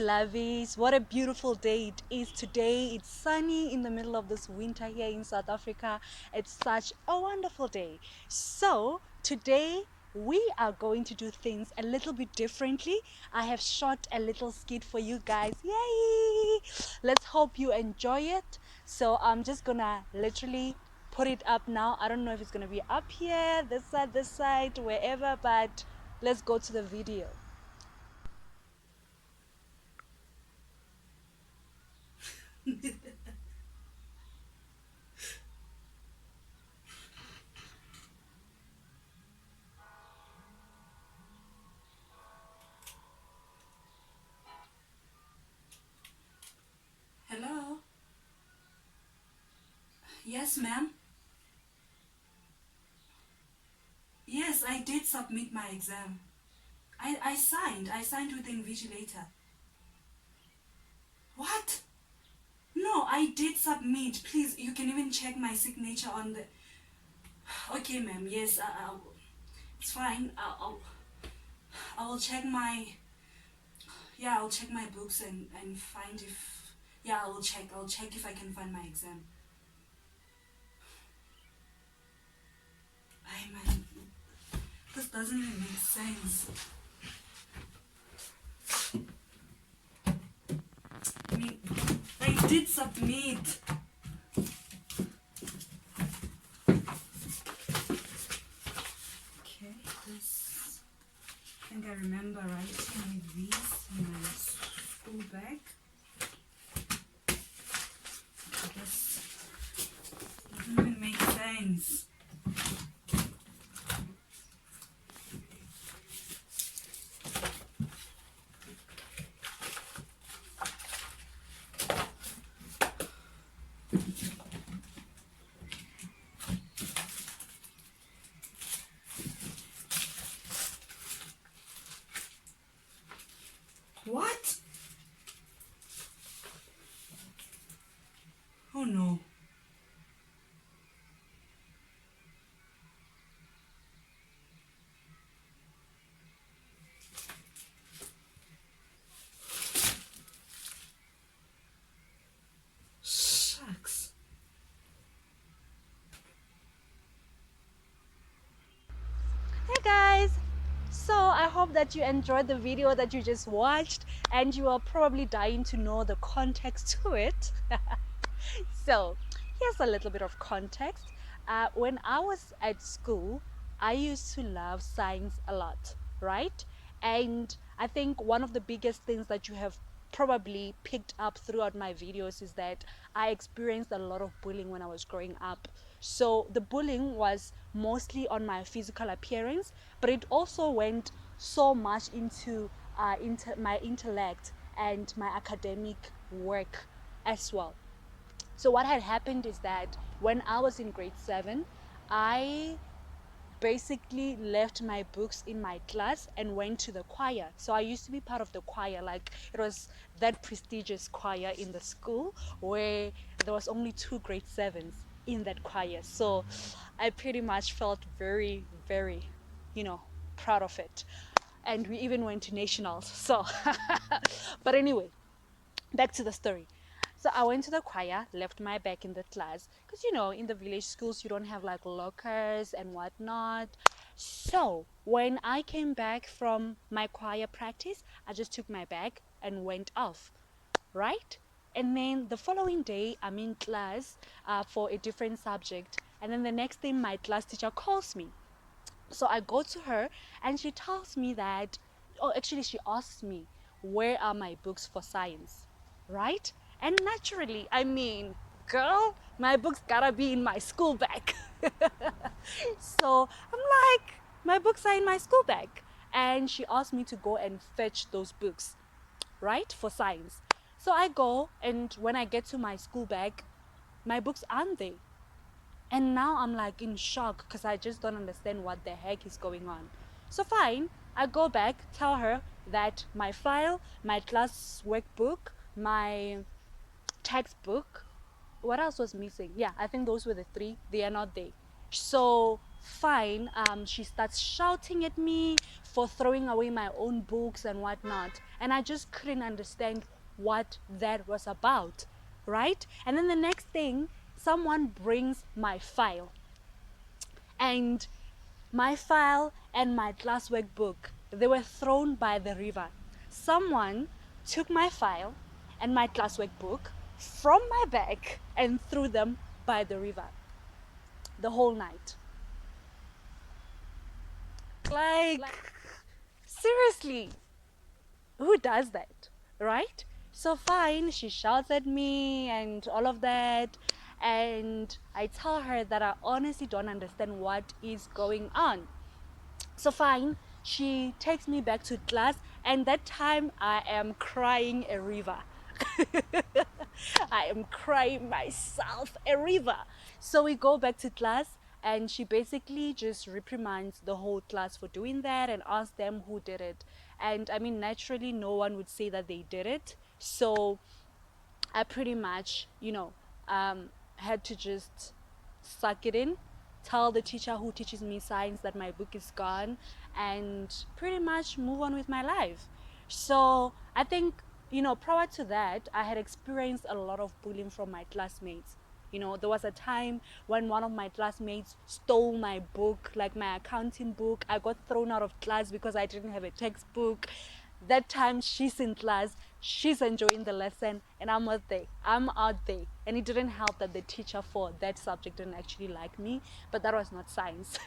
lovies, what a beautiful day it is today. It's sunny in the middle of this winter here in South Africa. It's such a wonderful day. So today we are going to do things a little bit differently. I have shot a little skit for you guys. Yay! Let's hope you enjoy it. So I'm just gonna literally put it up now. I don't know if it's gonna be up here, this side, wherever, but let's go to the video. Hello? Yes, ma'am. Yes, I did submit my exam. I signed with the invigilator. What? No, I did submit. Please, you can even check my signature on the... Okay, ma'am, yes, it's fine. I will check my... Yeah, I'll check my books and find if... Yeah, I'll check if I can find my exam. Hey, man, this doesn't even make sense. I mean, I did submit. Okay, this... I think I remember writing these in my school bag. I guess it doesn't even make sense. What? Oh no. Shucks. Hey guys, so I hope that you enjoyed the video that you just watched and you are probably dying to know the context to it. So here's a little bit of context. When I was at school, I used to love science a lot, right? And I think one of the biggest things that you have probably picked up throughout my videos is that I experienced a lot of bullying when I was growing up. So the bullying was mostly on my physical appearance, but it also went so much into my intellect and my academic work as well. So what had happened is that when I was in grade 7, I basically left my books in my class and went to the choir. So I used to be part of the choir, like it was that prestigious choir in the school where there was only 2 grade 7s in that choir. So I pretty much felt very, very, proud of it. And we even went to nationals. So, but anyway, back to the story. So I went to the choir, left my bag in the class, because in the village schools you don't have like lockers and whatnot. So when I came back from my choir practice, I just took my bag and went off, right? And then the following day, I'm in class for a different subject, and then the next day my class teacher calls me. So I go to her and she tells me that, oh, actually, she asks me, where are my books for science, right? And naturally, I mean, girl, my books gotta be in my school bag. So I'm like, my books are in my school bag. And she asked me to go and fetch those books, right, for science. So I go, and when I get to my school bag, my books aren't there. And now I'm like in shock because I just don't understand what the heck is going on. So fine, I go back, tell her that my file, my class workbook, my textbook, what else was missing? Yeah, I think those were the three. They are not there. So fine, she starts shouting at me for throwing away my own books and whatnot. And I just couldn't understand what that was about, right? And then the next thing, someone brings my file. And my file and my classwork book, they were thrown by the river. Someone took my file and my classwork book from my bag and threw them by the river the whole night. Like, seriously, who does that, right? So fine, she shouts at me and all of that, and I tell her that I honestly don't understand what is going on. So fine, she takes me back to class, and that time I am crying a river. I am crying myself a river. So we go back to class, and she basically just reprimands the whole class for doing that and asks them who did it. And I mean, naturally, no one would say that they did it. So I pretty much, had to just suck it in, tell the teacher who teaches me science that my book is gone, and pretty much move on with my life. So I think, prior to that, I had experienced a lot of bullying from my classmates. There was a time when one of my classmates stole my book, like my accounting book. I got thrown out of class because I didn't have a textbook. That time she's in class, she's enjoying the lesson, and I'm out there. And it didn't help that the teacher for that subject didn't actually like me, but that was not science.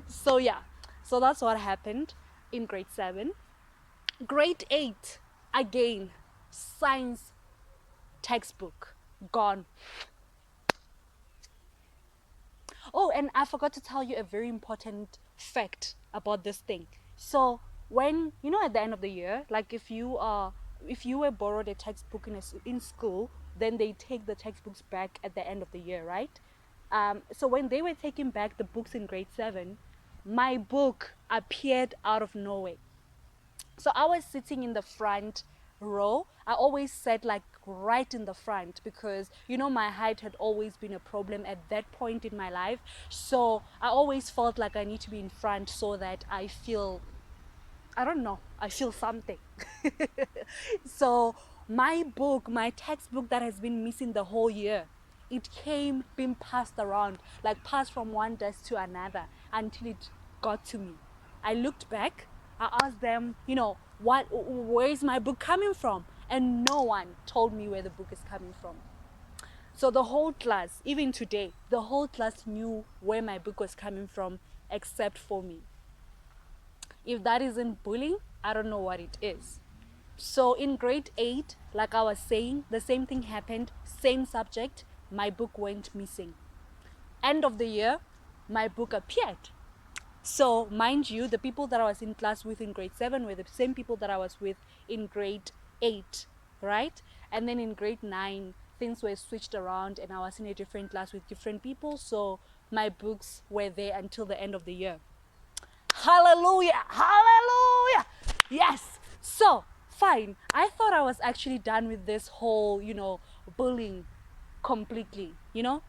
So yeah, so that's what happened in grade 7. Grade 8, again, science textbook gone. Oh, and I forgot to tell you a very important fact about this thing. So when at the end of the year, like if you were borrowed a textbook in school, then they take the textbooks back at the end of the year, right? So when they were taking back the books in grade 7, my book appeared out of nowhere. So I was sitting in the front row. I always sat like right in the front because my height had always been a problem at that point in my life. So I always felt like I need to be in front so that I don't know, I feel something. So my textbook that has been missing the whole year, it came being passed around, like passed from one desk to another until it got to me. I looked back, I asked them, where is my book coming from? And no one told me where the book is coming from. So the whole class, even today, the whole class knew where my book was coming from except for me. If that isn't bullying, I don't know what it is. So in grade 8, like I was saying, the same thing happened, same subject, my book went missing. End of the year, my book appeared. So mind you, the people that I was in class with in grade 7 were the same people that I was with in grade 8, right? And then in grade 9, things were switched around and I was in a different class with different people. So my books were there until the end of the year. Hallelujah! Hallelujah! Yes! So, fine. I thought I was actually done with this whole, bullying completely.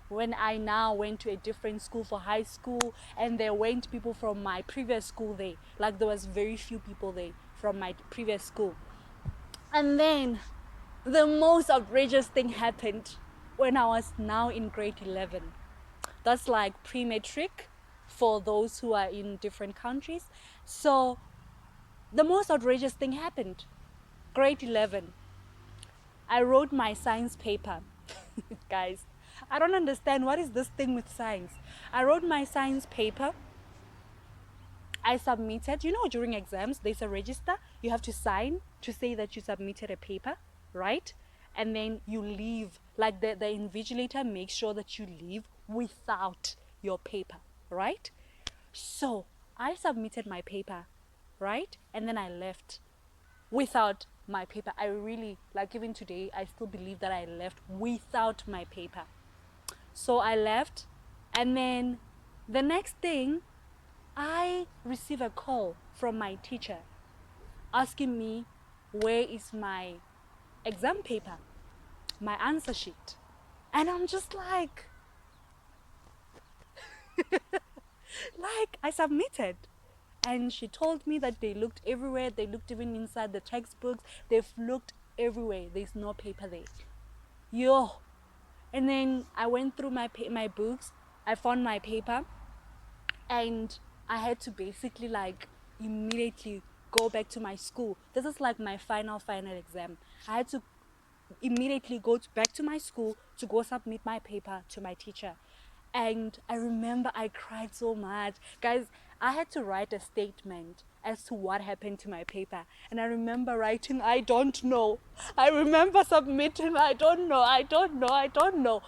When I now went to a different school for high school and there weren't people from my previous school there. Like there was very few people there from my previous school. And then the most outrageous thing happened when I was now in grade 11. That's like pre-matric for those who are in different countries. So the most outrageous thing happened. Grade 11. I wrote my science paper. Guys, I don't understand what is this thing with science. I wrote my science paper. I submitted, during exams, there's a register. You have to sign to say that you submitted a paper, right? And then you leave, like the invigilator makes sure that you leave without your paper, right? So I submitted my paper, right? And then I left without my paper. I really, like even today, I still believe that I left without my paper. So I left, and then the next thing, I receive a call from my teacher asking me where is my exam paper, my answer sheet. And I'm just like, Like, I submitted. And she told me that they looked everywhere. They looked even inside the textbooks. They've looked everywhere. There's no paper there. Yo. And then I went through my books. I found my paper. And I had to basically like immediately go back to my school. This is like my final exam. I had to immediately back to my school to go submit my paper to my teacher. And I remember I cried so much. Guys, I had to write a statement as to what happened to my paper. And I remember writing, I don't know. I remember submitting, I don't know, I don't know, I don't know.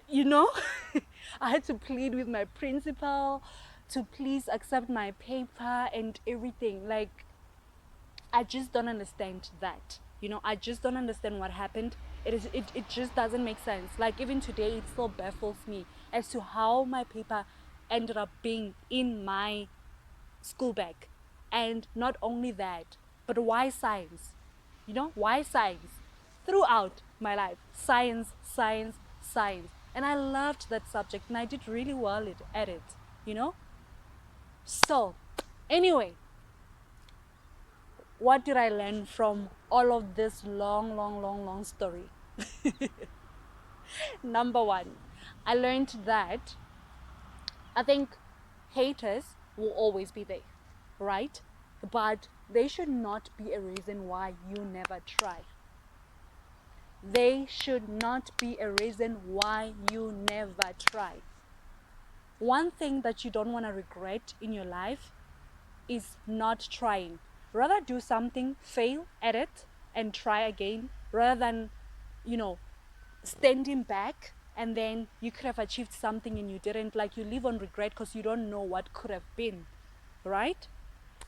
You know, I had to plead with my principal to please accept my paper and everything. Like, I just don't understand that. You know, I just don't understand what happened. It just doesn't make sense. Like, even today, it still baffles me as to how my paper ended up being in my school bag. And not only that, but why science? You know, why science? Throughout my life, science, science, science. And I loved that subject and I did really well at it, you know? So, anyway, what did I learn from all of this long, long, long, long story? Number one, I learned that I think haters will always be there, right? But they should not be a reason why you never try. They should not be a reason why you never try. One thing that you don't want to regret in your life is not trying. Rather do something, fail at it, and try again, rather than, you know, standing back and then you could have achieved something and you didn't. Like, you live on regret because you don't know what could have been, right?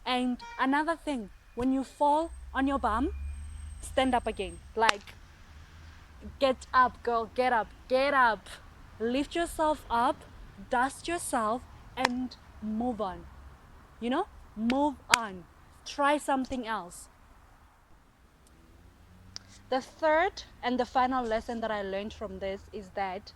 And another thing, when you fall on your bum, stand up again. Like, get up, girl, get up, get up. Lift yourself up, dust yourself, and move on. You know, move on. Try something else. The third and the final lesson that I learned from this is that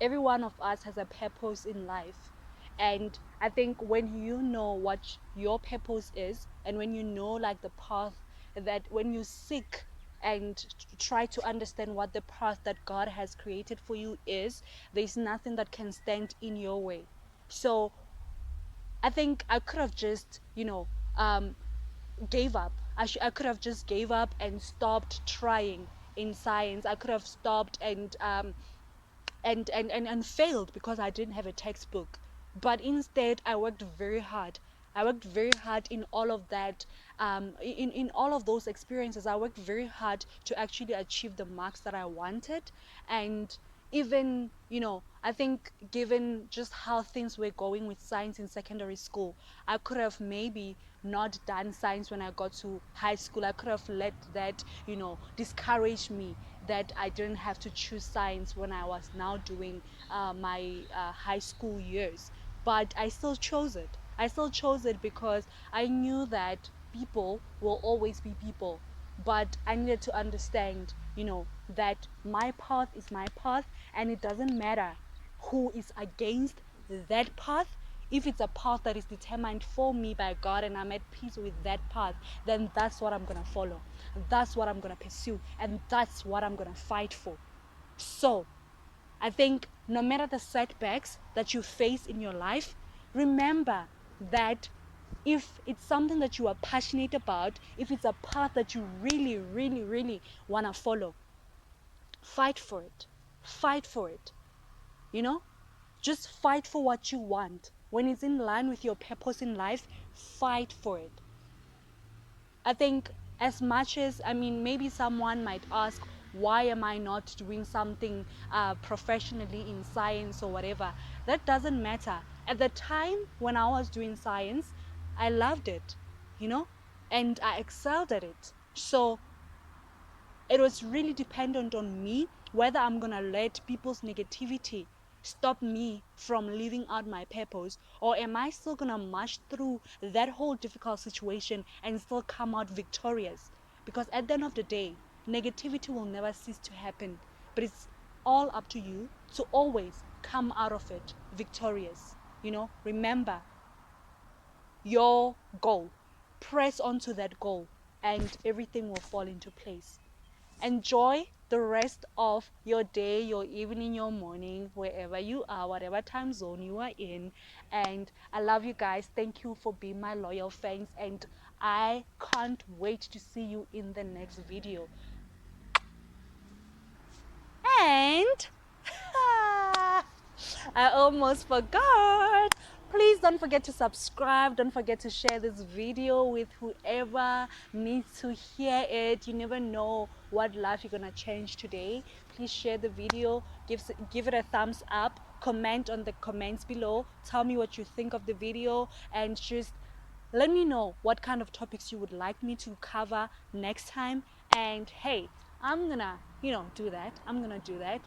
every one of us has a purpose in life. And I think when you know what your purpose is, and when you know like the path, that when you seek and try to understand what the path that God has created for you is, there's nothing that can stand in your way. So I think I could have just, gave up. I could have just gave up and stopped trying in science. I could have stopped and failed because I didn't have a textbook. But instead, I worked very hard. I worked very hard in all of that. In all of those experiences, I worked very hard to actually achieve the marks that I wanted. And even, I think given just how things were going with science in secondary school, I could have maybe not done science when I got to high school. I could have let that, discourage me that I didn't have to choose science when I was now doing my high school years. But I still chose it. I still chose it because I knew that people will always be people. But I needed to understand, that my path is my path, and it doesn't matter who is against that path. If it's a path that is determined for me by God and I'm at peace with that path, then that's what I'm going to follow. That's what I'm going to pursue. And that's what I'm going to fight for. So, I think no matter the setbacks that you face in your life, remember that if it's something that you are passionate about, if it's a path that you really, really, really want to follow, fight for it. Fight for it. You know? Just fight for what you want. When it's in line with your purpose in life, fight for it. I think as much as, maybe someone might ask, why am I not doing something professionally in science or whatever? That doesn't matter. At the time when I was doing science, I loved it, and I excelled at it. So it was really dependent on me whether I'm going to let people's negativity stop me from living out my purpose, or am I still going to march through that whole difficult situation and still come out victorious? Because at the end of the day, negativity will never cease to happen, but it's all up to you to always come out of it victorious. Remember your goal. Press onto that goal, and everything will fall into place. Enjoy the rest of your day, your evening, your morning, wherever you are, whatever time zone you are in. And I love you guys. Thank you for being my loyal fans. And I can't wait to see you in the next video. And I almost forgot. Please don't forget to subscribe. Don't forget to share this video with whoever needs to hear it. You never know what life you're gonna change today. Please share the video. Give it a thumbs up. Comment on the comments below. Tell me what you think of the video, and just let me know what kind of topics you would like me to cover next time. And hey, I'm gonna do that. I'm gonna do that.